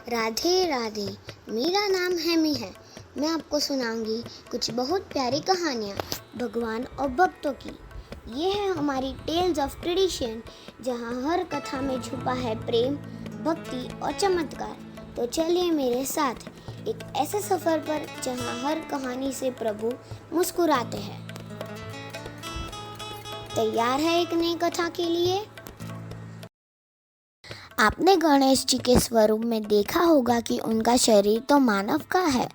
राधे राधे। मेरा नाम हैमी है। मैं आपको सुनाऊंगी कुछ बहुत प्यारी कहानियाँ भगवान और भक्तों की। ये है हमारी टेल्स ऑफ ट्रेडिशन, जहाँ हर कथा में छुपा है प्रेम, भक्ति और चमत्कार। तो चलिए मेरे साथ एक ऐसे सफ़र पर जहाँ हर कहानी से प्रभु मुस्कुराते हैं। तैयार है एक नई कथा के लिए? आपने गणेश जी के स्वरूप में देखा होगा कि उनका शरीर तो मानव का है,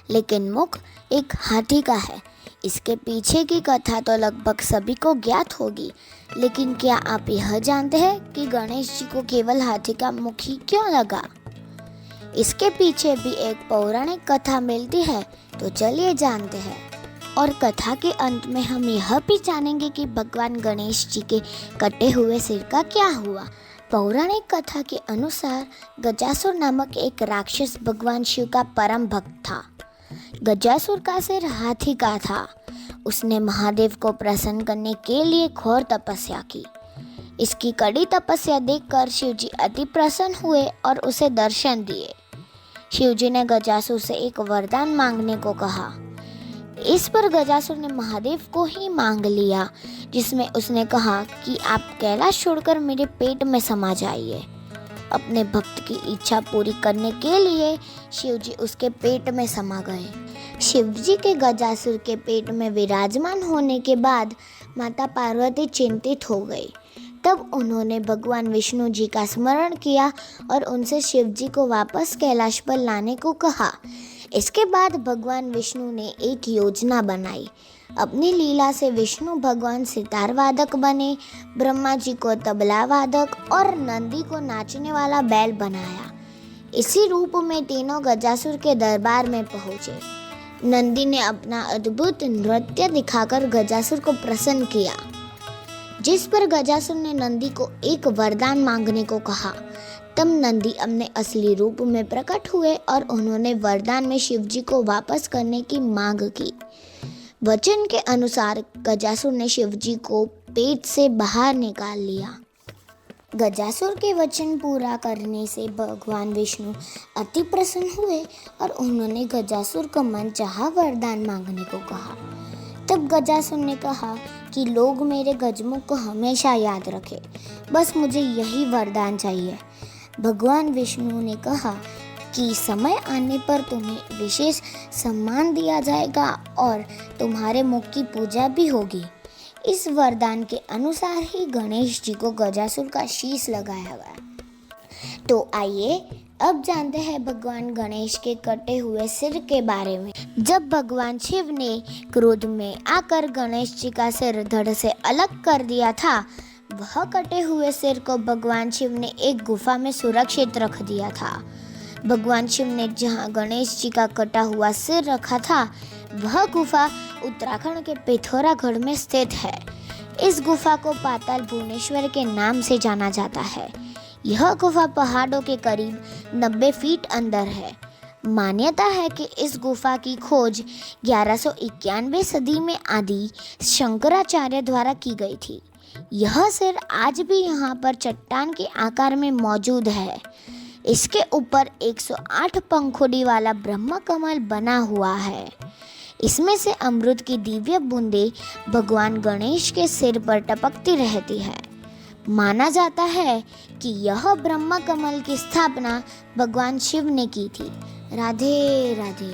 लेकिन मुख एक हाथी का है। इसके पीछे की कथा तो लगभग सभी को ज्ञात होगी, लेकिन क्या आप यह जानते हैं कि गणेश जी को केवल हाथी का मुख ही क्यों लगा? इसके पीछे भी एक पौराणिक कथा मिलती है, तो चलिए जानते हैं। और कथा के अंत में हम यह भी जानेंगे कि भगवान गणेश जी के कटे हुए सिर का क्या हुआ। पौराणिक कथा के अनुसार गजासुर नामक एक राक्षस भगवान शिव का परम भक्त था। गजासुर का सिर हाथी का था। उसने महादेव को प्रसन्न करने के लिए घोर तपस्या की। इसकी कड़ी तपस्या देखकर शिव जी अति प्रसन्न हुए और उसे दर्शन दिए। शिव जी ने गजासुर से एक वरदान मांगने को कहा। इस पर गजासुर ने महादेव को ही मांग लिया, जिसमें उसने कहा कि आप कैलाश छोड़कर मेरे पेट में समा जाइए। अपने भक्त की इच्छा पूरी करने के लिए शिव जी उसके पेट में समा गए। शिव जी के गजासुर के पेट में विराजमान होने के बाद माता पार्वती चिंतित हो गई। तब उन्होंने भगवान विष्णु जी का स्मरण किया और उनसे शिव जी को वापस कैलाश पर लाने को कहा। इसके बाद भगवान विष्णु ने एक योजना बनाई। अपनी लीला से विष्णु भगवान सितार वादक बने, ब्रह्मा जी को तबला वादक और नंदी को नाचने वाला बैल बनाया। इसी रूप में तीनों गजासुर के दरबार में पहुंचे। नंदी ने अपना अद्भुत नृत्य दिखाकर गजासुर को प्रसन्न किया, जिस पर गजासुर ने नंदी को एक वरदान मांगने को कहा। तब नंदी अपने असली रूप में प्रकट हुए और उन्होंने वरदान में शिव जी को वापस करने की मांग की। वचन के अनुसार गजासुर ने शिव जी को पेट से बाहर निकाल लिया। गजासुर के वचन पूरा करने से भगवान विष्णु अति प्रसन्न हुए और उन्होंने गजासुर को मनचाहा वरदान मांगने को कहा। तब गजासुर ने कहा कि लोग मेरे गजमुख को हमेशा याद रखें, बस मुझे यही वरदान चाहिए। भगवान विष्णु ने कहा कि समय आने पर तुम्हें विशेष सम्मान दिया जाएगा और तुम्हारे मुख की पूजा भी होगी। इस वरदान के अनुसार ही गणेश जी को गजासुर का शीश लगाया गया। तो आइए अब जानते हैं भगवान गणेश के कटे हुए सिर के बारे में। जब भगवान शिव ने क्रोध में आकर गणेश जी का सिर धड़ से अलग कर दिया था, वह कटे हुए सिर को भगवान शिव ने एक गुफा में सुरक्षित रख दिया था। भगवान शिव ने जहाँ गणेश जी का कटा हुआ सिर रखा था, वह गुफा उत्तराखंड के पिथौरागढ़ में स्थित है। इस गुफा को पाताल भुवनेश्वर के नाम से जाना जाता है। यह गुफा पहाड़ों के करीब 90 फीट अंदर है। मान्यता है कि इस गुफा की खोज 1191 सदी में आदि शंकराचार्य द्वारा की गई थी। यह सिर आज भी यहाँ पर चट्टान के आकार में मौजूद है। इसके ऊपर 108 पंखुड़ी वाला ब्रह्म कमल बना हुआ है। इसमें से अमृत की दिव्य बूंदें भगवान गणेश के सिर पर टपकती रहती है। माना जाता है कि यह ब्रह्म कमल की स्थापना भगवान शिव ने की थी। राधे राधे।